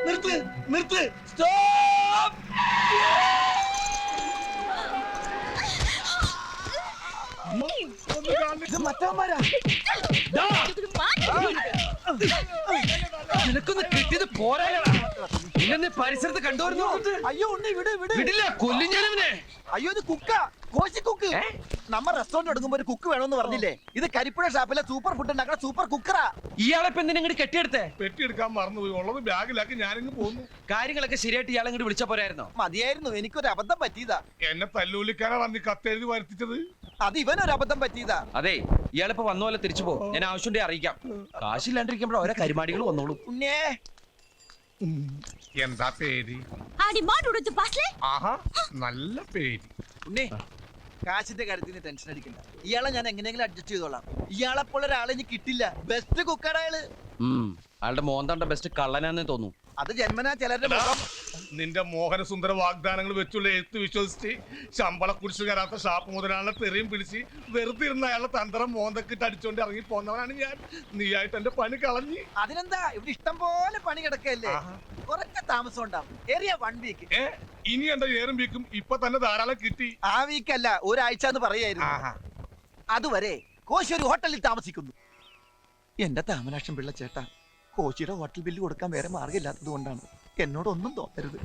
നിർത്ത് നിർത്ത് സ്റ്റോപ്പ്. മറ്റവന്മാരാ നിനക്കൊന്ന് കിട്ടിയത് പോരായടാ. ഇന്നെ പരിസരത്ത് കണ്ടുവരുന്നു. അയ്യോ ഉണ്ണി വിട് വിട് വിടില്ല, കൊല്ലും ഞാനവനെ. അയ്യോ ഇത് കുക്കാ, കോശി കുക്ക്. നമ്മ റെസ്റ്റോറന്റ് എടുക്കുമ്പോ ഒരു കുക്ക് വേണമെന്ന് പറഞ്ഞില്ലേ? ഇത് കരിപ്പുഴ ഷാപ്പിലെ സൂപ്പർ ഫുഡ് ഉണ്ടാക്കുന്ന സൂപ്പർ കുക്കറാ. ഇയാളെ ഇപ്പൊ എന്തിനാ ഇങ്ങോട്ട് കെട്ടിയെടുത്തേ? പെട്ടിയെടുക്കാൻ മറന്നുപോയി, ഉള്ളത് ബാഗിലാക്കി ഞാനിങ്ങ് പോന്നു. കാര്യങ്ങളൊക്കെ ശരിയായിട്ട് ഇയാളെ ഇങ്ങോട്ട് വിളിച്ചാ പോരായിരുന്നോ? മതിയായിരുന്നു, എനിക്കൊരു അബദ്ധം പറ്റിയതാ. എന്നെ തല്ലൂലിക്കാനാണ് നീ കത്തെഴുതി വരുത്തിച്ചത്. അത് ഇവനൊരു അബദ്ധം പറ്റിയതാ. അതെ, ഇയാളിപ്പോ വന്ന പോലെ തിരിച്ചു പോ. ഞാൻ ആവശ്യമുണ്ടെ അറിയിക്കാം. കാശില്ലാണ്ടിരിക്കുമ്പോ ഓരോ കരിമാടികൾ വന്നോളൂ. ഉണ്ണേ എന്താ പേര്? ആഹാ നല്ല പേര്. ഉണ്ണേ, കാശിന്റെ കാര്യത്തിന് ടെൻഷൻ അടിക്കണ്ട. ഇയാളെ ഞാൻ എങ്ങനെയെങ്കിലും അഡ്ജസ്റ്റ് ചെയ്തോളാം. ഇയാളെ പോലെ ഒരാളെ ഇനി കിട്ടില്ല. ബെസ്റ്റ് കുക്കറാ അയാള്. അയാളുടെ മോന്താണ്ട ബെസ്റ്റ് കള്ളനാന്നേ തോന്നുന്നു. അത് ജന്മനാ ചിലരുടെ മുഖം. നിന്റെ മോഹനസുന്ദര വാഗ്ദാനങ്ങൾ വെച്ചുള്ള എഴുത്ത് വിശ്വസിച്ച് ശമ്പള കുരിശ് കയറാത്ത ഷാപ്പ് മുതലാളിനെ തെറിയും പിടിച്ച് വെറുതെ ഇരുന്ന അയാളെ തന്ത്രം മോന്തക്കിട്ട് അടിച്ചോണ്ട് ഇറങ്ങി പോന്നവനാണ് ഞാൻ. നീയായിട്ട് എന്റെ പണി കളഞ്ഞി. അതിനെന്താ, ഇവിടെ ഇഷ്ടം പോലെ പണി കിടക്കല്ലേ. കുറച്ച് താമസം ഉണ്ടാവും. ഏറിയ 1 വീക്ക്. ഇനി എന്റെ ഏറും വീക്കും ഇപ്പൊ തന്നെ ധാരാളം കിട്ടി. ആ വീക്കല്ല, ഒരാഴ്ച എന്ന് പറയായിരുന്നു. അതുവരെ കോശി ഒരു ഹോട്ടലിൽ താമസിക്കുന്നു. എന്റെ താമരാക്ഷം പിള്ള ചേട്ടാ, കോശിയുടെ ഹോട്ടൽ ബില്ല് കൊടുക്കാൻ വേറെ മാർഗമില്ലാത്തത് കൊണ്ടാണ്. എന്നോടൊന്നും തോന്നരുത്.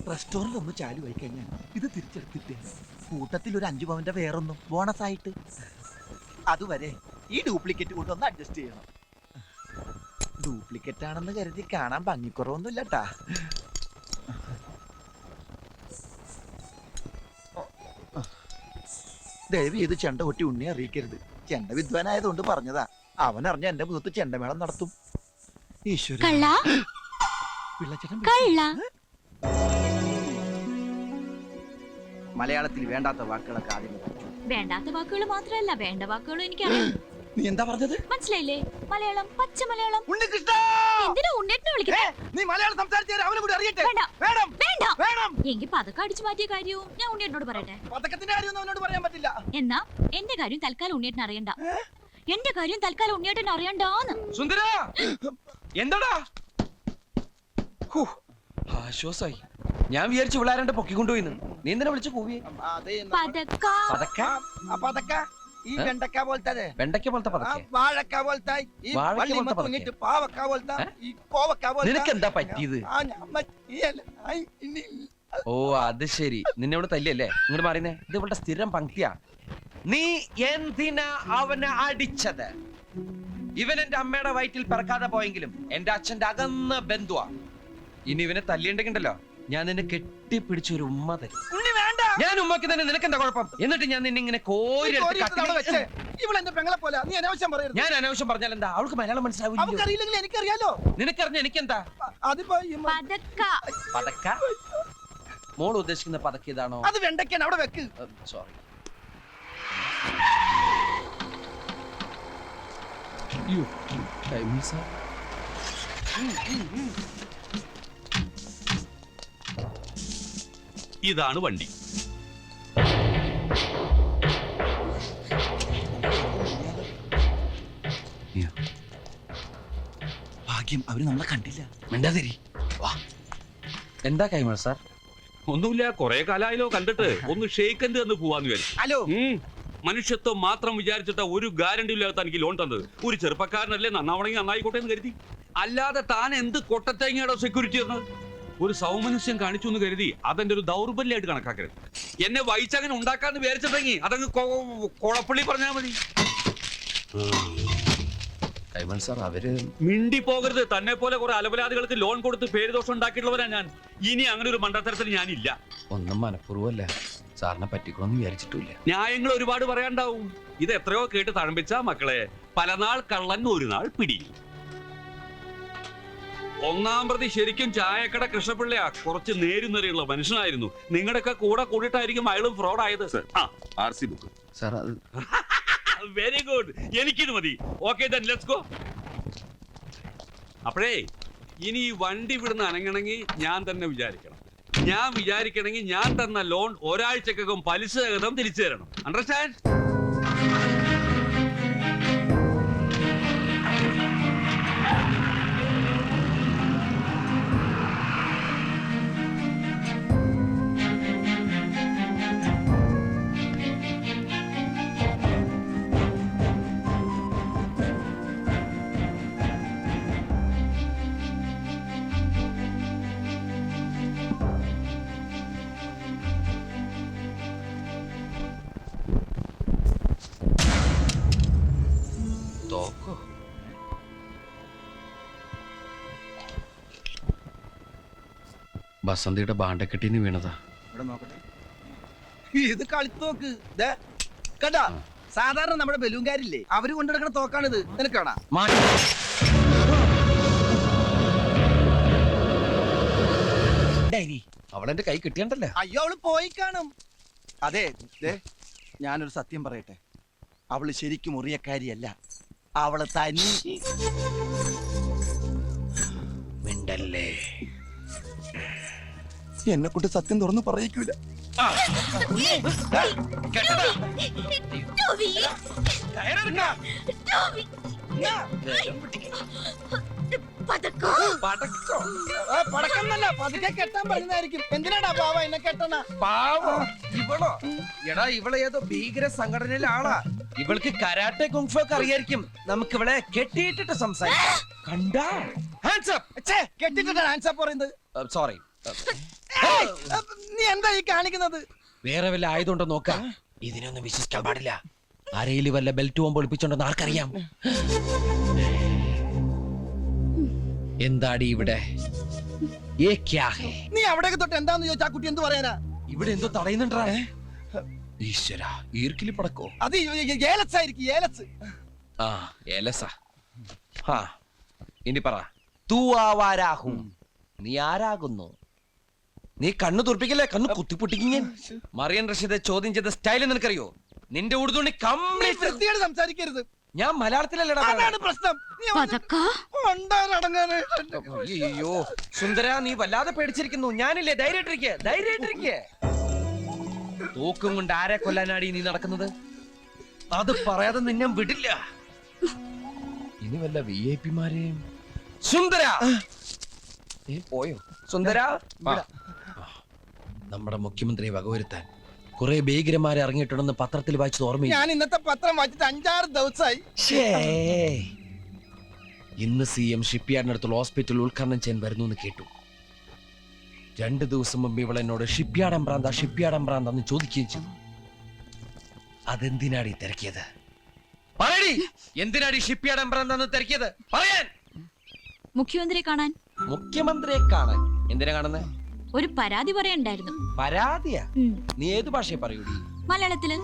റെസ്റ്റോറന്റ് ഒന്ന് ചാലു ആയി കഴിഞ്ഞാൽ ഇത് തിരിച്ചെടുത്തിട്ടേ കൂട്ടത്തിൽ ഒരു 5 പവന്റെ വേറൊന്നും ബോണസ് ആയിട്ട്. അതുവരെ ഈ ഡ്യൂപ്ലിക്കേറ്റ് കൊണ്ടൊന്ന് അഡ്ജസ്റ്റ് ചെയ്യണം. ഡ്യൂപ്ലിക്കേറ്റ് ആണെന്ന് കരുതി കാണാൻ ഭംഗിക്കുറവൊന്നും ഇല്ലട്ടാ. ദയവ് ചെയ്ത് ചെണ്ട കൊട്ടി ഉണ്ണിയെ അറിയിക്കരുത്. ചെണ്ട വിദ്വാനായതുകൊണ്ട് പറഞ്ഞതാ. അവൻ അറിഞ്ഞ എന്റെ മുഖത്ത് ചെണ്ടമേളം നടത്തും. ഈശ്വര, മലയാളത്തിൽ വേണ്ടാത്ത വാക്കുകളൊക്കെ ആദ്യം. വേണ്ടാത്ത വാക്കുകൾ മാത്രമല്ല, വേണ്ട വാക്കുകളും എനിക്കറിയാം. നീ എന്താ പറഞ്ഞത്? മനസ്സിലായില്ലേ? മലയാളം, പച്ച മലയാളം. ഉണ്ണികൃഷ്ണ, എന്തിനാ ഉണ്ണേട്ടിനെ വിളിക്കണേ? നീ മലയാളം സംസാരിച്ചാൽ അവനെ കൂടി അറിയട്ടെ. വേണ്ട, വേണം, വേണ്ട. വേണം. എങ്കിൽ പതക്കം അടിച്ചു മാറ്റിയ കാര്യവും ഞാൻ ഉണ്ണേട്ടിനോട് പറയട്ടെ. പതക്കത്തിന്റെ കാര്യമൊന്നും അവനോട് പറയാൻ പറ്റില്ല. എന്നാ എന്റെ കാര്യം തൽക്കാലം ഉണ്ണേട്ടിന് അറിയണ്ട. എന്റെ കാര്യം തൽക്കാലം ഉണ്ണിയേട്ടൻ അറിയണ്ടാന്ന്. സുന്ദര, എന്താടാ? ആശ്വാസായി. ഞാൻ വിചാരിച്ചു വിളാരണ്ട് പൊക്കിക്കൊണ്ടുപോയിന്ന്. നീ എന്തിനാ വിളിച്ചു കൂവിയെ? ഈ വെണ്ടക്ക പോലത്തെ, വെണ്ടക്ക പോലത്തെ പതക്ക, വാഴക്ക പോലത്തെ, ഈ പാവക്ക പോലത്തെ, ഈ കോവക്ക പോലത്തെ. നിനക്ക് എന്താ പറ്റിയത്? ഓ അത് ശരി, നിന്നെ ഇവിടെ തല്ലിയല്ലേ? ഇങ്ങോട്ട് മാറിയുന്നേ. ഇത് ഇവളുടെ സ്ഥിരം പങ്ക്തിയാ. നീ എന്തിനാ അവനെ അടിച്ചത്? ഇവൻ എന്റെ അമ്മയുടെ വയറ്റിൽ പിറക്കാതെ പോയെങ്കിലും എന്റെ അച്ഛന്റെ അകന്ന ബന്ധുവാ. ഇനി ഇവനെ തല്ലിയുണ്ടെങ്കിണ്ടല്ലോ, ഞാൻ നിന്നെ കെട്ടിപ്പിടിച്ച ഒരു ഉമ്മ തരും. ഞാൻ ഉമ്മക്ക് തന്നെ. നിനക്കെന്താ കുഴപ്പം? എന്നിട്ട് ഞാൻ നിന്നെ ഇങ്ങനെ കോരി ഞാൻ അനാവശ്യം പറഞ്ഞാൽ എന്താ? അവൾക്ക് മലയാളം മനസ്സിലാവില്ല. എനിക്കറിയാലോ. നിനക്കറിഞ്ഞ എനിക്കെന്താ? പതക്ക? മോൾ ഉദ്ദേശിക്കുന്ന പതക്ക ഇതാണോ? അത് വെണ്ടയ്ക്കാണ്. അവിടെ വെക്ക്. സോറി. ഇതാണ് വണ്ടി. ഭാഗ്യം, അവര് നമ്മളെ കണ്ടില്ല. മിണ്ടാതിരി. എന്താ കൈമൾ സാർ? ഒന്നുമില്ല, കൊറേ കാലായാലോ കണ്ടിട്ട്. ഒന്ന് ഷെയ്ക്കൻഡ് തന്ന് പോവാന്ന് വിചാരിച്ചു. ഹലോ, മനുഷ്യത്വം മാത്രം വിചാരിച്ചിട്ട് ഒരു ഗ്യാരണ്ടി ഇല്ലാത്ത എനിക്ക് ലോൺ തന്നത്. ഒരു ചെറുപ്പക്കാരനല്ലേ, നന്നാവണമെങ്കിൽ നന്നായിക്കോട്ടെ എന്ന് കരുതി. അല്ലാതെ താൻ എന്ത് കൊട്ടത്തേങ്ങയുടെ സെക്യൂരിറ്റി എന്നത്? ഒരു സൗമനസ്യം കാണിച്ചു എന്ന് കരുതി അതെന്റെ ഒരു ദൗർബല്യമായിട്ട് കണക്കാക്കരുത്. എന്നെ വൈച്ചങ്ങനെ ഉണ്ടാക്കാന്ന് വിചാരിച്ചിട്ടെങ്കിൽ അതങ്ങ് കൊളപ്പള്ളി പറഞ്ഞാൽ മതി. കൈമൾ സാർ, അവര് മിണ്ടി പോകരുത്. തന്നെ പോലെ കുറെ അലപലാദികൾക്ക് ലോൺ കൊടുത്ത് പേരുദോഷം ഉണ്ടാക്കിയിട്ടുള്ളവരാ ഞാൻ. ഇനി അങ്ങനെ ഒരു മണ്ടത്തരത്തിന് ഞാനില്ല. ഒന്നും മനഃപൂർവ്വമല്ല, സാറിനെ പറ്റിക്കണമെന്ന് വിചാരിച്ചിട്ടില്ല. ന്യായങ്ങൾ ഒരുപാട് പറയാണ്ടാവും. ഇത് എത്രയോ കേട്ട് തഴമ്പിച്ച മക്കളെ. പല നാൾ കള്ളൻ ഒരു നാൾ പിടി. ഒന്നാം പ്രതി ശരിക്കും ചായക്കട കൃഷ്ണപിള്ളയാ. കുറച്ച് നേരുന്നറിയുള്ള മനുഷ്യനായിരുന്നു. നിങ്ങളുടെയൊക്കെ കൂടെ കൂടിയിട്ടായിരിക്കും അയാളും ഫ്രോഡ് ആയത്. സാർ അത് വെരി ഗുഡ്, എനിക്കിത് മതി. Okay then let's go. അപ്പോഴേ ഇനി ഈ വണ്ടി വിടുന്ന അനങ്ങണമെങ്കിൽ ഞാൻ തന്നെ വിചാരിക്കണം. ഞാൻ വിചാരിക്കണമെങ്കിൽ ഞാൻ തന്ന ലോൺ ഒരാഴ്ചക്കകം പലിശ സഹിതം തിരിച്ചു തരണം. അണ്ടർസ്റ്റാൻഡ്? ബസന്തിയുടെ ബാണ്ടക്കെട്ടിന്ന് വീണതാ. ഇവിടെ നോക്കട്ടെ. ഇത് കളിത്തോക്ക് ദേ, കണ്ടാ സാധാരണ നമ്മുടെ ബലൂൺകാരില്ലേ അവര് കൊണ്ടെടുക്കുന്ന തോക്കാണിത്. നിനക്ക് കാണാ അവളെന്റെ കൈ കിട്ടിയണ്ടല്ലേ. അയ്യോ അവള് പോയി കാണും. അതെ ദേ, ഞാനൊരു സത്യം പറയട്ടെ, അവള് ശരിക്കും മുറിയക്കാരിയല്ല. അവള് തനി മിണ്ടല്ലേ. എന്നെ കൊണ്ട് സത്യം തുറന്നു പറയിക്കൂല. Toby, Toby, പതക്കോ. പടക്കന്നല്ല പതുക്കെ കെട്ടാൻ പറഞ്ഞതായിരിക്കും. എന്തിനാടാ പാവ എന്നെ കെട്ടണ? പാവം ഇവളോ? എടാ ഇവളെ ഏതോ ഭീകര സംഘടനയിലെ ആളാ. ഇവൾക്ക് കരാട്ടെ കുങ്ഫു ഒക്കെ അറിയായിരിക്കും. നമുക്ക് ഇവളെ കെട്ടിയിട്ടിട്ട് സംസാരിക്കാം. കണ്ടാ? Hands up. കെട്ടിട്ടാ ആൻസർ പറയുന്നത്. സോറി. നീ എന്താ ഈ കാണിക്കുന്നത്? വേറെ വല്ല ആയതുകൊണ്ടോ നോക്കാം. ഇതിനൊന്നും വിശ്വസിക്കാൻ പാടില്ല. ആരെയും വല്ല ബെൽറ്റ് പോകുമ്പോൾ ഒളിപ്പിച്ചോണ്ടെന്ന് ആർക്കറിയാം. എന്താടി ഇവിടെ? ये क्या है? നീ അവിടേക്ക് തൊട്ട് എന്താന്ന് ചോദിച്ചാ കുട്ടി എന്ത് പറയാനാ? ഇവിടെ എന്തോ തടയുന്നുണ്ടാ. ഈശ്വര, ഈർക്കിലി പടക്കോ? അത് ഏലസ് ആയിരിക്കും, ഏലസ്. ആ ഏലസ. ഹാ ഇനി പറ. തൂ ആവാരാഹും. നീ ആരാകുന്നു? നീ കണ്ണു തുറപ്പിക്കല്ലേ, കണ്ണു കുത്തിപ്പൊട്ടിക്കാൻ. മറിയൻ റഷീദ് ചോദ്യം ചെയ്ത സ്റ്റൈൽ നിനക്കറിയോ? നിന്റെ ഉടുതുണി കംപ്ലീറ്റ്. വൃത്തിയോട് സംസാരിക്കരുത്. ഞാൻ മലയാളത്തിലല്ലടാ. അതാണ് പ്രശ്നം. നീ പതക്കോ. ഉണ്ടാരടങ്ങാനായിട്ട്. അയ്യോ സുന്ദര, നീ വല്ലാതെ പേടിച്ചിരിക്കുന്നു. ഞാനില്ലേ, ധൈര്യമായിട്ടിരിക്കെ, ധൈര്യമായിട്ടിരിക്കെ. തൂക്കും കൊണ്ട് ആരെ കൊല്ലാനാടി നീ നടക്കുന്നത്? അത് പറയാതെ നിന്നെ വിടില്ല. ഇനി വല്ല VIP മാരെയും. സുന്ദര പോയോ? സുന്ദര, നമ്മുടെ മുഖ്യമന്ത്രിയെ വകവരുത്താൻ കുറെ ഭീകരന്മാരെ ഇറങ്ങിയിട്ടുണ്ടെന്ന് പത്രത്തിൽ വായിച്ചത് ഓർമ്മയില്ല? ഞാൻ ഇന്നത്തെ പത്രം വായിച്ചിട്ട് 5-6 ദിവസമായി. ഇന്ന് CM ഷിപ്പ്യാർഡിനടുത്തുള്ള ഹോസ്പിറ്റൽ ഉദ്ഘാടനം ചെയ്യാൻ വരുന്നു എന്ന് കേട്ടു. 2 ദിവസം മുമ്പ് ഇവൾ എന്നോട് ഷിപ്പ്യാർഡ് അമ്പ്രാന്താന്ന് ചോദിക്കുകയും ചെയ്തു. അതെന്തിനാടി തിരക്കിയത്? പറയടി, എന്തിനാടി ഷിപ്പ്യാർഡ് അമ്പ്രാന്താന്ന് തിരക്കിയത്? പറയാൻ. മുഖ്യമന്ത്രിയെ കാണാൻ. മുഖ്യമന്ത്രിയെ കാണാൻ എന്തിനാ കാണുന്നത്? ഒരു പരാതി പറയണ്ടായിരുന്നു. പരാതിയാ? നീ ഏത് ഭാഷയെ പറയൂടി? മലയാളത്തില്.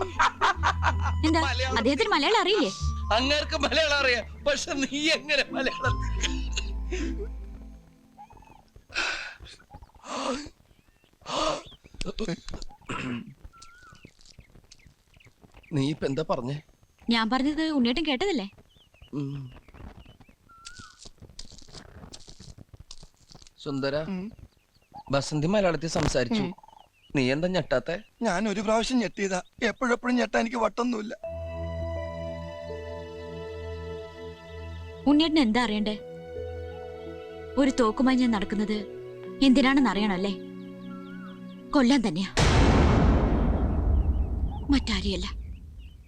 എന്താ അദ്ദേഹത്തിന് മലയാളം അറിയില്ലേ? അങ്ങേർക്ക് മലയാളം അറിയാം, പക്ഷെ നീ എങ്ങനെ മലയാളം? നീ ഇപ്പൊ എന്താ പറഞ്ഞേ? ഞാൻ പറഞ്ഞത് ഉണ്ണിയേട്ടൻ കേട്ടതല്ലേ? സുന്ദര, ബസന്തി മലയാളത്തിൽ സംസാരിച്ചു. നീ എന്താ ഞെട്ടാത്തെ? ഞാൻ ഒരു പ്രാവശ്യം ഞെട്ടിയതാ. എപ്പോഴെപ്പോഴും ഞെട്ടാ എനിക്ക് വട്ടൊന്നുമില്ല. ഉണ്ണിയേട്ടൻ എന്താ അറിയണ്ടേ? ഒരു തോക്കുമായി ഞാൻ നടക്കുന്നത് എന്തിനാണെന്ന് അറിയണല്ലേ? കൊല്ലാൻ തന്നെയാ, മറ്റാരെയല്ല,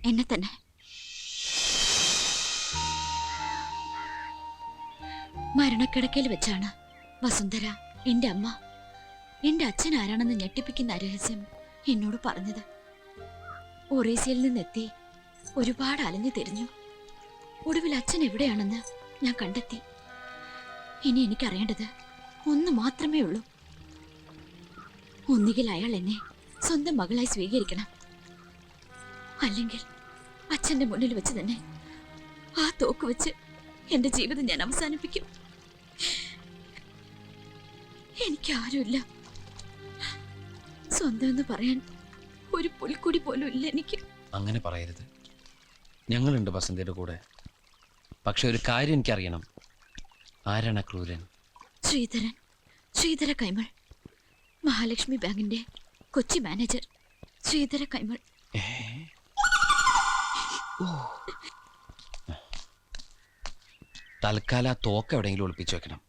എന്നെ തന്നെ. മരണക്കിടക്കയിൽ വെച്ചാണ് വസുന്ധര, എന്റെ അമ്മ, എന്റെ അച്ഛൻ ആരാണെന്ന് ഞെട്ടിപ്പിക്കുന്ന രഹസ്യം എന്നോട് പറഞ്ഞത്. ഒറീസയിൽ നിന്നെത്തി ഒരുപാട് അലഞ്ഞു തിരിഞ്ഞു. ഒടുവിൽ അച്ഛൻ എവിടെയാണെന്ന് ഞാൻ കണ്ടെത്തി. ഇനി എനിക്കറിയേണ്ടത് ഒന്ന് മാത്രമേ ഉള്ളൂ. ഒന്നുകിൽ അയാൾ എന്നെ സ്വന്തം മകളായി സ്വീകരിക്കണം, അല്ലെങ്കിൽ അച്ഛന്റെ മുന്നിൽ വെച്ച് തന്നെ ആ തോക്ക് വെച്ച് എന്റെ ജീവിതം ഞാൻ അവസാനിപ്പിക്കും. എനിക്കാരുമില്ല. സ്വന്തം എന്ന് പറയാൻ ഒരു പുൽക്കുടി പോലും ഇല്ല എനിക്ക്. അങ്ങനെ പറയരുത്. ഞങ്ങളുണ്ട് ബസന്തിയുടെ കൂടെ. പക്ഷെ ഒരു കാര്യം എനിക്കറിയണം. ആരാണ് ക്രൂരൻ? ശ്രീധരൻ, ശ്രീധര കൈമൾ, മഹാലക്ഷ്മി ബാങ്കിന്റെ കൊച്ചി മാനേജർ ശ്രീധര കൈമൾ. തൽക്കാലം ആ തോക്ക് എവിടെയെങ്കിലും ഒളിപ്പിച്ചു വെക്കണം.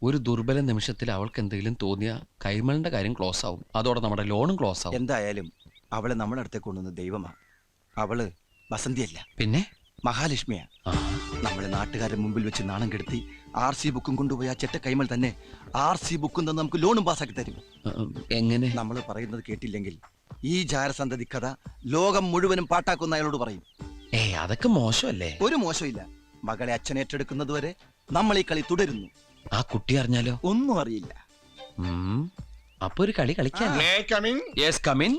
ഒരു ദുർബല നിമിഷത്തിൽ അവൾക്ക് എന്തെങ്കിലും തോന്നിയ കൈമളിന്റെ കാര്യം ക്ലോസ് ആവും. അതോടെ നമ്മുടെ ലോണും ക്ലോസ് ആവും. എന്തായാലും അവളെ നമ്മുടെ അടുത്തേക്ക് കൊണ്ടുവന്ന ദൈവമാ. അവള് വസന്തിയല്ല, പിന്നെ മഹാലക്ഷ്മിയാ. ആ, നമ്മളെ നാട്ടുകാരുടെ മുമ്പിൽ വെച്ച് നാണം കെടുത്തി RC ബുക്കും കൊണ്ടുപോയി ആ ചെറ്റ കൈമൾ തന്നെ RC ബുക്കും തന്നെ നമുക്ക് ലോണും പാസ്സാക്കി തരും. എങ്ങനെ? നമ്മൾ പറയുന്നത് കേട്ടില്ലെങ്കിൽ ഈ ജാരസന്തതി കഥ ലോകം മുഴുവനും പാട്ടാക്കുന്ന അയാളോട് പറയും. അതൊക്കെ മോശമല്ലേ? ഒരു മോശമില്ല. മകളെ അച്ഛൻ ഏറ്റെടുക്കുന്നത് വരെ നമ്മൾ ഈ കളി തുടരുന്നു. ആ കുട്ടി അറിഞ്ഞാലോ? ഒന്നും അറിയില്ല. അപ്പൊ ഒരു കളി കളിക്കാൻ May I come in? Yes come in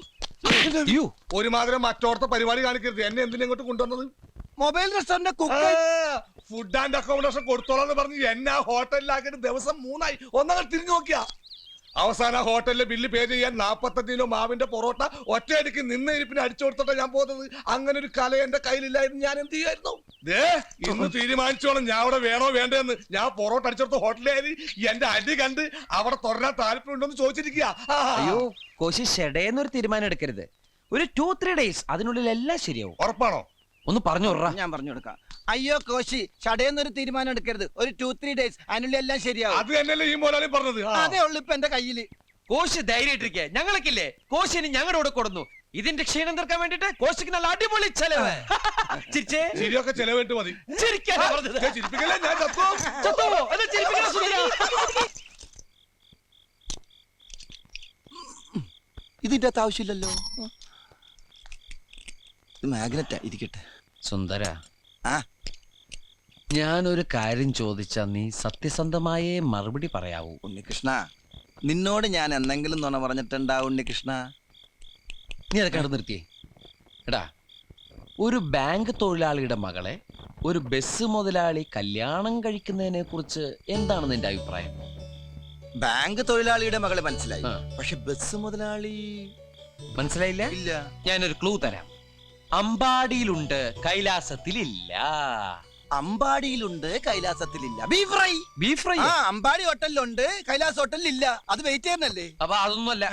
you ഒരുമാതിരി മറ്റോടത്തെ പരിപാടി കാണിക്കരുത്. എന്നെ എന്തിനാ ഇങ്ങോട്ട് കൊണ്ടുവന്നത്? Mobile restaurant cook food and accommodation കൊടുത്തോളാന്ന് പറഞ്ഞ് എന്നെ ആ ഹോട്ടലിലാക്കിയിട്ട് ദിവസം 3 ആയി. ഒന്നങ്ങൾ തിരിഞ്ഞു നോക്കിയാ അവസാന ഹോട്ടലിലെ ബില്ല് പേ ചെയ്യാൻ 45 കിലോ മാവിന്റെ പൊറോട്ട ഒറ്റയടിക്ക് നിന്ന ഇരിപ്പിന് അടിച്ചു കൊടുത്തിട്ടാ ഞാൻ പോകുന്നത്. അങ്ങനെ ഒരു കല എന്റെ കയ്യിലില്ലായിരുന്നു. ഞാൻ എന്ത് ചെയ്യായിരുന്നു? ഇന്ന് തീരുമാനിച്ചോളാം ഞാൻ അവിടെ വേണോ വേണ്ടെന്ന്. ഞാൻ പൊറോട്ട അടിച്ചെടുത്ത ഹോട്ടലിൽ എന്റെ അടി കണ്ട് അവിടെ തുടരാൻ താല്പര്യം ഉണ്ടോന്ന് ചോദിച്ചിരിക്കുക. അയ്യോ കോശി ഷെഡേന്നൊരു തീരുമാനം എടുക്കരുത്. ഒരു 2-3 ഡേയ്സ് അതിനുള്ളിൽ എല്ലാം ശരിയാവും. ഉറപ്പാണോ? ഒന്ന് പറഞ്ഞു വിടറാ. ഞാൻ പറഞ്ഞു കൊടുക്കാം. അയ്യോ കോശി ചടയെന്നൊരു തീരുമാനം എടുക്കരുത്. ഒരു 2-3 ഡേയ്സ് അതിനുള്ളിൽ എല്ലാം ശരിയാവും. അത് തന്നെയല്ലേ ഈ മോലാലി പറഞ്ഞത്. അതേ ഉള്ളു ഇപ്പൊ എന്റെ കയ്യില്. കോശി ധൈര്യമായിട്ടിരിക്കെ. ഞങ്ങൾക്കില്ലേ കോശിന് ഞങ്ങളുടെ കൊടുന്നു. ഇതിന്റെ ക്ഷീണം തീർക്കാൻ വേണ്ടിട്ട് കോശിക്ക് നല്ല അടിപൊളി ചെലവ്. ചിരിച്ചേ. ശരിയൊക്കെ ചെലവിട്ട് മതി. ചിരിക്കാനാ പറഞ്ഞത്. ചിരിപ്പിക്കല്ലേ ഞാൻ ചത്തോ? ചത്തുവോ? എന്നാ ചിരിപ്പിക്കണ സുന്ദരാ. ഇതിന്റെ അകത്ത് ആവശ്യമില്ലല്ലോ. ഇത് മാഗ്നറ്റാ ഇരിക്കട്ടെ. സുന്ദര ആ ഞാനൊരു കാര്യം ചോദിച്ചാ നീ സത്യസന്ധമായേ മറുപടി പറയാവൂ. ഉണ്ണികൃഷ്ണ നിന്നോട് ഞാൻ എന്തെങ്കിലും നുണ പറഞ്ഞിട്ടുണ്ടാ ഉണ്ണികൃഷ്ണ? നീ അതൊക്കെ കണ്ടു നിർത്തിയേ. എടാ ഒരു ബാങ്ക് തൊഴിലാളിയുടെ മകളെ ഒരു ബസ് മുതലാളി കല്യാണം കഴിക്കുന്നതിനെ കുറിച്ച് എന്താണ് നിന്റെ അഭിപ്രായം? ബാങ്ക് തൊഴിലാളിയുടെ മകളെ മനസ്സിലായി. ആ. പക്ഷെ ബസ് മുതലാളി മനസ്സിലായില്ല? ഇല്ല. ഞാനൊരു ക്ലൂ തരാം. അമ്പാടിയിലുണ്ട് കൈലാസത്തിലില്ല. അമ്പാടിയിലുണ്ട് കൈലാസത്തിലില്ല. Beef fry. Beef fry. ആ അമ്പാടി ഹോട്ടലിലുണ്ട് കൈലാസ് ഹോട്ടലിലില്ല. അത് വെയിറ്റ് ചെയ്യുന്നല്ലേ? അപ്പൊ അതൊന്നുമല്ല.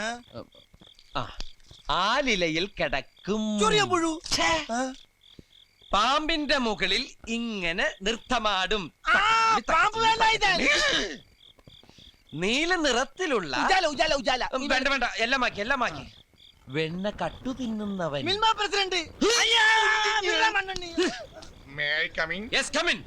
ആ ആലിലയിൽ കിടക്കും ചൊറിയാൻ പുഴു. ഛേ. ആ. പാമ്പിന്റെ മുകളിൽ ഇങ്ങനെ നൃത്തമാടും. പാമ്പ് വേണ്ട ഇത്. നീല നിറത്തിലുള്ള ഉജാല ഉജാല ഉജാല. വേണ്ട വേണ്ട എല്ലാം മാക്കി. വെണ്ണ കട്ടു തിന്നുന്നവൻ. മിൽമ പ്രസിഡന്റ്. അയ്യാ, മിൽമ മണ്ണെണ്ണി. May I come in? Yes come in.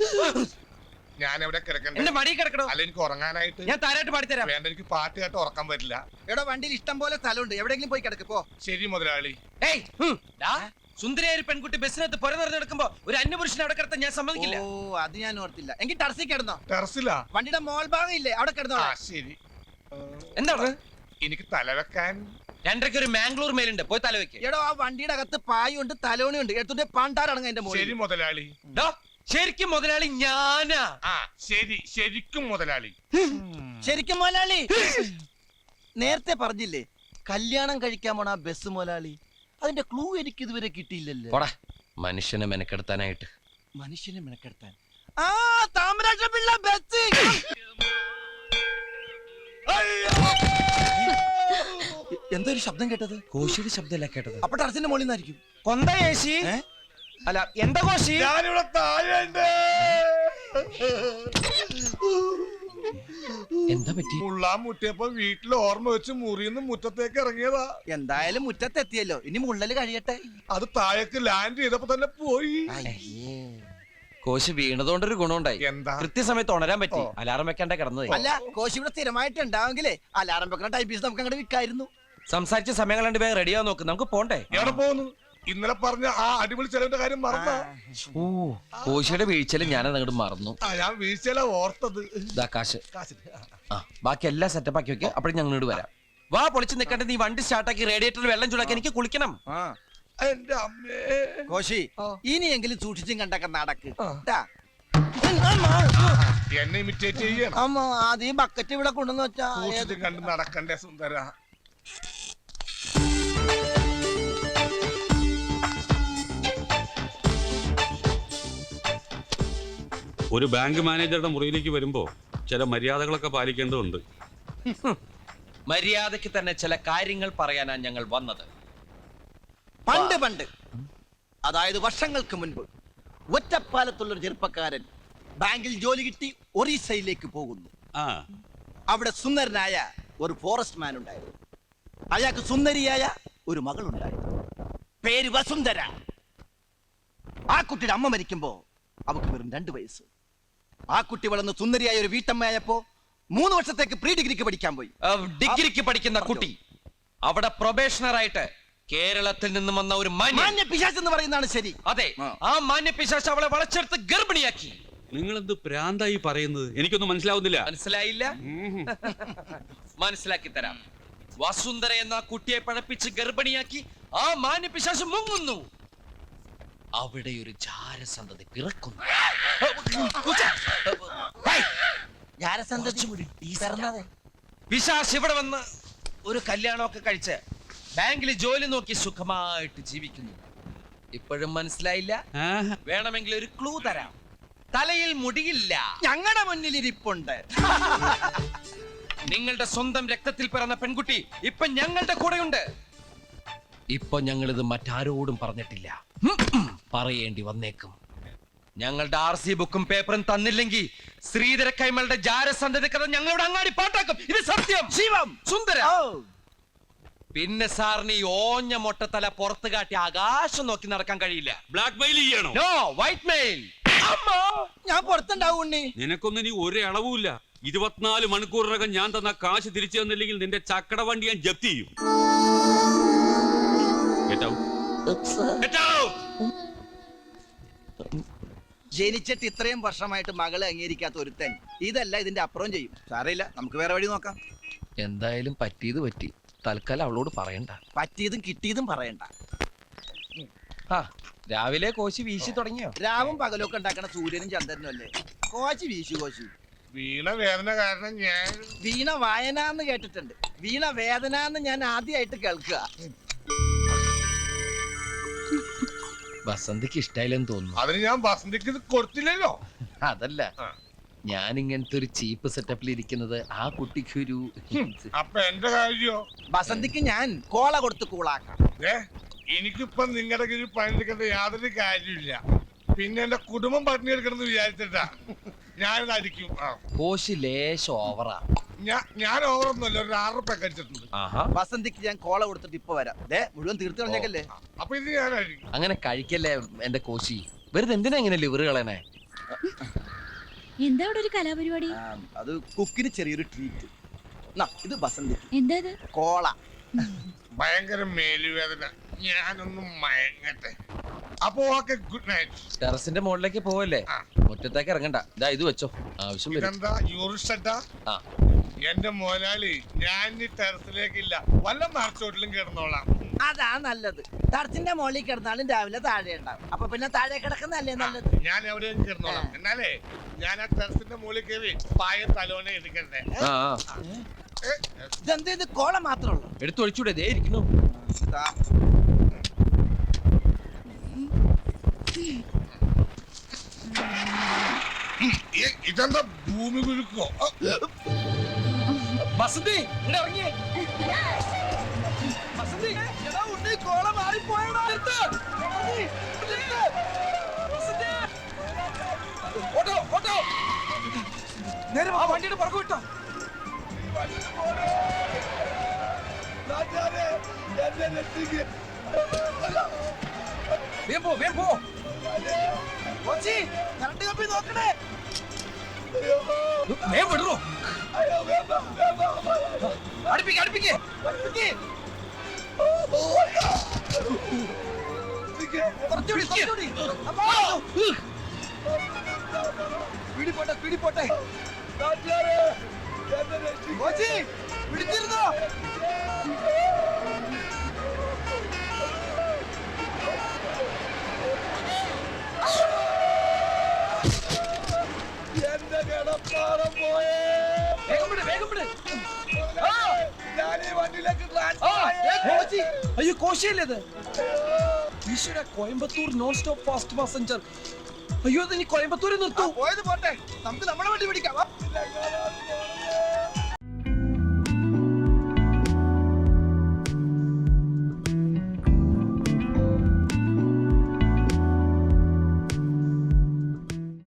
ഞാൻ എവിടെ കിടക്കണ്ടേ? എന്റെ മടി കിടക്കണോ? അല്ല എനിക്ക് ഉറങ്ങാനായിട്ട്. ഞാൻ താരായിട്ട് പാടിത്തരാം. വേണ്ട, എനിക്ക് പാട്ട് കേട്ട് ഉറക്കാൻ പറ്റില്ല. എടോ വണ്ടിയിൽ ഇഷ്ടം പോലെ സ്ഥലമുണ്ട്. എവിടെയെങ്കിലും പോയി കിടക്ക് പോ. ശരി മുതലാളി. ഏയ് ഡാ, സുന്ദരിയായ ഒരു പെൺകുട്ടി ബസ്സിനകത്ത് പുര നിറഞ്ഞെടുക്കുമ്പോ ഒരു അന്യപുരുഷനെ അവിടെ കിടത്താൻ ഞാൻ സമ്മതിക്കില്ല. ഓ അത് ഞാൻ ഓർത്തില്ല. എങ്കിൽ ടർസി കിടന്നോ. ടെറസിലാ? വണ്ടിയുടെ മോൾ ഭാഗം ഇല്ലേ അവിടെ കിടന്നോ. ആ ശരി. എന്താണ്? എനിക്ക് തലവെക്കാൻ 2:30 ഒരു മാംഗ്ലൂർ മേലുണ്ട്. പോയി തല വെക്ക്. എടോ ആ വണ്ടിയുടെ അകത്ത് പായുണ്ട് തലോണിയുണ്ട്. എടുത്തിട്ട് പാണ്ടാറടങ്ങ എന്റെ മോളിൽ. ശരി മുതലാളി. ഡാ, ശരിക്കും മുതലാളി ഞാനാ. ആ ശരി, ശരിക്കും മുതലാളി. ശരിക്കും മുതലാളി നേരത്തെ പറഞ്ഞില്ലേ കല്യാണം കഴിക്കാൻ പോണ ആ ബസ് മുതലാളി? അതിന്റെ ക്ലൂ എനിക്ക് ഇതുവരെ കിട്ടിയില്ലല്ലോ. പോടാ, മനുഷ്യനെ മെനക്കെടുത്താനായിട്ട്. മനുഷ്യനെ മെനക്കെടുത്താൻ. ആ താമരാക്ഷ പിള്ള ബസ്. എന്തോ ഒരു ശബ്ദം കേട്ടത്? കോശിയുടെ ശബ്ദമല്ല കേട്ടത്. അപ്പൊ ടർസിന്റെ മുകളിൽ നിന്നായിരിക്കും. കൊന്ത ഏശി. അല്ല എന്താ കോശി? ഞാനിവിടെ താഴെയുണ്ട്. എന്താ പറ്റി? മുള്ളാൻ മുട്ടിയപ്പോ വീട്ടിൽ ഓർമ്മ വെച്ച് മുറിന്ന് മുറ്റത്തേക്ക് ഇറങ്ങിയതാ. എന്തായാലും മുറ്റത്തെത്തിയല്ലോ, ഇനി മുള്ളല് കഴിയട്ടെ. അത് താഴേക്ക് ലാൻഡ് ചെയ്തപ്പോ തന്നെ പോയി. കോശി വീണതുകൊണ്ടൊരു ഗുണമുണ്ടായി. എന്താ? കൃത്യസമയത്ത് ഉണരാൻ പറ്റി. അലാറം വെക്കാണ്ട കിടന്നത്. അല്ല കോശി ഇവിടെ സ്ഥിരമായിട്ട് ഉണ്ടാവെങ്കിലേ അലാറം വെക്കുന്ന ടൈപ്പീസ് നമുക്ക് അങ്ങോട്ട് വിൽക്കായിരുന്നു. സംസാരിച്ച സമയം കണ്ട് വേഗം റെഡിയാ നോക്ക്. നമുക്ക് പോണ്ടേ? എവിടെ പോകുന്നു? ഇന്നലെ പറഞ്ഞ ആ അടിപൊളി ചെലവിന്റെ കാര്യം മറന്നാ? ഓ കോശിയുടെ വീഴ്ചയിൽ ഞാനത് അങ്ങോട്ട് മറന്നു. ആ ഞാൻ വീഴ്ചയില ഓർത്തത്. ഇതാ കാശ്. കാശിന്. ആ ബാക്കി എല്ലാം സെറ്റപ്പ് ആക്കി വെക്ക്. അപ്പോഴും ഞങ്ങൾ ഇങ്ങോട്ട് വരാം. വാ പൊളിച്ച് നിൽക്കട്ടെ. നീ വണ്ടി സ്റ്റാർട്ടാക്കി റേഡിയേറ്ററിൽ വെള്ളം ചൂടാക്കി എനിക്ക് കുളിക്കണം. എന്റെ അമ്മേ. കോശി ഇനിയെങ്കിലും സൂക്ഷിച്ചും കണ്ടൊക്കെ നടക്ക്. ആ. ട്ടാ. എന്നെ ഇമിറ്റേറ്റ് ചെയ്യണം. അമ്മ അത് ഈ ബക്കറ്റ് ഇവിടെ കൊണ്ടുവന്ന് വെച്ചാ സൂക്ഷിച്ചും കണ്ട് നടക്കണ്ടേ സുന്ദര. ഒരു ബാങ്ക് മാനേജറുടെ മുറിയിലേക്ക് വരുമ്പോ ചില മര്യാദകളൊക്കെ പാലിക്കേണ്ടതുണ്ട്. മര്യാദയ്ക്ക് തന്നെ ചില കാര്യങ്ങൾ പറയാനാണ് ഞങ്ങൾ വന്നത്. പണ്ട് അതായത് വർഷങ്ങൾക്ക് മുൻപ് ഒറ്റപ്പാലത്തുള്ളൊരു ചെറുപ്പക്കാരൻ ബാങ്കിൽ ജോലി കിട്ടി ഒറീസയിലേക്ക് പോകുന്നു. ആ അവിടെ സുന്ദരനായ ഒരു ഫോറസ്റ്റ് മാൻ ഉണ്ടായിരുന്നു. അയാൾക്ക് സുന്ദരിയായ ഒരു മകളുണ്ടായിരുന്നു. പേര് വസുന്ധര. ആ കുട്ടിയുടെ അമ്മ മരിക്കുമ്പോ അവക്ക് വെറും 2 വയസ്സ്. ആ കുട്ടി വളർന്ന് സുന്ദരിയായ ഒരു വീട്ടമ്മയായപ്പോ 3 വർഷത്തേക്ക് പ്രീ ഡിഗ്രിക്ക് പഠിക്കാൻ പോയി. ഡിഗ്രിക്ക് പഠിക്കുന്ന കുട്ടി അവിടെ പ്രൊബേഷണർ ആയിട്ട് കേരളത്തിൽ നിന്നും വന്ന ഒരു മാന്യ പിശാച് എന്ന് പറയുന്നതാണ് ശരി. അതെ, ആ മാന്യ പിശാച് അവളെ വളച്ചെടുത്ത് ഗർഭിണിയാക്കി. നിങ്ങൾ എന്ത് പ്രാന്തായി പറയുന്നത്? എനിക്കൊന്നും മനസ്സിലാവുന്നില്ല. മനസ്സിലായില്ല? മനസ്സിലാക്കി തരാം. വസുന്ധര എന്ന കുട്ടിയെ പഴപ്പിച്ച് ഗർഭിണിയാക്കി ആ മാന്യപിശാച് മുങ്ങുന്നു. അവിടെ ഒരു ജാരസന്തതി പിറക്കുന്നു. പിശാച് ഇവിടെ വന്ന് ഒരു കല്യാണമൊക്കെ കഴിച്ച് ബാങ്കിൽ ജോലി നോക്കി സുഖമായിട്ട് ജീവിക്കുന്നു. ഇപ്പോഴും മനസ്സിലായില്ല? വേണമെങ്കിൽ ഒരു ക്ലൂ തരാം. തലയിൽ മുടിയില്ല. ഞങ്ങളുടെ മുന്നിൽ ഇരിപ്പുണ്ട്. നിങ്ങളുടെ സ്വന്തം രക്തത്തിൽ പിറന്ന പെൺകുട്ടി ഇപ്പൊ ഞങ്ങളുടെ കൂടെയുണ്ട്. ഇപ്പൊ ഞങ്ങളിത് മറ്റാരോടും പറഞ്ഞിട്ടില്ല. പറയേണ്ടി വന്നേക്കും. ഞങ്ങളുടെ RC ബുക്കും പേപ്പറും തന്നില്ലെങ്കിൽ ശ്രീധര കൈമളുടെ ജാരസന്ധതി കഥ ഞങ്ങളുടെ അങ്ങാടി പാട്ടാക്കും. ഇത് സത്യം. ശിവം സുന്ദര. ഓ, പിന്നെ സാറിന് ഈ ഓഞ്ഞ മൊട്ടത്തല പുറത്ത് കാട്ടി ആകാശം നോക്കി നടക്കാൻ കഴിയില്ല. ബ്ലാക്ക് മെയിൽ ചെയ്യണോ? No, white mail. ഞാൻ പുറത്തുണ്ടാവും ഉണ്ണി. നിനക്കൊന്നും ഇനി ഒരു അളവുമില്ല. 24 മണിക്കൂറിനകം ഞാൻ തന്ന കാശ് തിരിച്ചു തന്നില്ലെങ്കിൽ നിന്റെ ചക്കട വണ്ടി ഞാൻ ജപ്തി ചെയ്യും. Get out. Get out. ജനിച്ചിട്ട് ഇത്രയും വർഷമായിട്ട് മകളെ അംഗീകരിക്കാത്ത ഒരുത്തൻ ഇതല്ല ഇതിന്റെ അപ്പുറം ചെയ്യും. സാരമില്ല, നമുക്ക് വേറെ വഴി നോക്കാം. എന്തായാലും പറ്റിയത് പറ്റി. തൽക്കാലം അവളോട് പറയണ്ട. പറ്റിയതും കിട്ടിയതും പറയണ്ട. ആ, രാവിലെ കോശി വീശി തുടങ്ങിയോ? രാവും പകലൊക്കെ ഉണ്ടാക്കണ സൂര്യനും ചന്ദ്രനും അല്ലേ? കോശി വീശു കോശി. വീണ വേദന കാരണം ഞാൻ വീണ വായന എന്ന് കേട്ടിട്ടുണ്ട്. വീണ വേദന എന്ന് ഞാൻ ആദ്യമായിട്ട് കേൾക്കുക. വസന്തിക്ക് ഇഷ്ടായില്ലെന്ന് തോന്നുന്നു. അതിന് ഞാൻ വസന്തിക്ക് ഇത് കൊടുത്തില്ലല്ലോ. അതല്ല, ഞാൻ ഇങ്ങനത്തെ ഒരു ചീപ്പ് സെറ്റപ്പിൽ ഇരിക്കുന്നത് ആ കുട്ടിക്ക് ഒരു അപ്പൊ എന്റെ കാര്യോ? വസന്തിക്ക് ഞാൻ കോള കൊടുത്ത് കൂളാക്കാം. എനിക്കിപ്പം നിങ്ങളുടെ കീഴിൽ പണിയെടുക്കേണ്ട യാതൊരു കാര്യമില്ല. പിന്നെ എന്റെ കുടുംബം പട്ടിണി എടുക്കണമെന്ന് വിചാരിച്ചിട്ടാ ഞാനിത് അടിക്കും. കോശി ലേശം ഓവറാ. ഞാൻ ഓവറൊന്നുമല്ല, ഒരു 6 റുപ്യ കഴിച്ചിട്ടുണ്ട്. വസന്തിക്ക് ഞാൻ കോള കൊടുത്തിട്ട് ഇപ്പൊ വരാം. മുഴുവൻ തീർത്ത് കളഞ്ഞേക്കല്ലേ. അപ്പൊ ഇത് ഞാൻ അടിക്കും. അങ്ങനെ കഴിക്കല്ലേ എന്റെ കോശി. വെറുതെ എന്തിനാ ഇങ്ങനെ ലിവറ് കളയണേ? എന്താ അവിടെ ഒരു കലാപരിപാടി? അത് കുക്കിന് ചെറിയൊരു ട്രീറ്റ്. ഇത് വസന്തിക്ക് എന്താ ഇത്? കോള. ഭയങ്കര മേലുവേദന, ഞാനൊന്നും മയങ്ങട്ടെ. അപ്പൊ ഓക്കെ, ഗുഡ് നൈറ്റ്. ടെറസിന്റെ മുകളിലേക്ക് പോവല്ലേ? മുറ്റത്തേക്ക് ഇറങ്ങണ്ട. ഇതാ ഇത് വെച്ചോ, ആവശ്യം വരും. ഇതെന്താ യൂറിസ്റ്റ? ആ, എന്റെ മോലാളി, ഞാൻ ഈ ടെറസിലേക്കില്ല, വല്ല മരച്ചോട്ടിലും കിടന്നോളാം. അതാ നല്ലത്. തടത്തിന്റെ മുകളിൽ കിടന്നാലും രാവിലെ താഴെ ഉണ്ടാവും. അപ്പൊ പിന്നെ താഴെ കിടക്കുന്നല്ലേ നല്ലത്. ഞാൻ എവിടെയും കിടന്നോളാം. എന്നാലേ ഞാൻ ആ ടെറസിന്റെ മുകളിൽ കയറി പായ തലോനെ എടുക്കണ്ടേ? ഇതെന്ത്, ഇത് കോള മാത്രമേ ഉള്ളൂ? എടുത്തൊഴിച്ചൂടെ? ദേ ഇരിക്കുന്നു. ഇതെന്താ ഭൂമി കുലുക്കോ? വസന്തി ഇവിടെ ഇറങ്ങിയേ. വസന്തി, കോള മാറിപ്പോയടാ. ഓട്ടോ ഓട്ടോ, ആ വണ്ടിയുടെ പുറകു വിട്ടോ. വേഗം പോ, വേഗം പോ. കോച്ചി, കറണ്ട് കമ്പി നോക്കണേ. വേഗം വിടറോ. അടുപ്പിക്ക് അടുപ്പിക്ക്. കുറച്ചുകൂടി, കുറച്ചുകൂടി. പിടിപോട്ടെ, പിടിപോട്ടെ. കോച്ചി, പിടിച്ചിരുന്നോ? എന്റെ കിടപ്പാടം പോയേ. വേഗം വിട്, വേഗം വിട്. അയ്യോ, കോശിയല്ലേ ഇത്? ഈശ്വര, Coimbatore non stop fast passenger. അയ്യോ, ഇത് ഇനി കോയമ്പത്തൂരിൽ നിർത്തൂ. പോയത് പോട്ടെ, നമുക്ക് നമ്മളെ വണ്ടി പിടിക്കാം.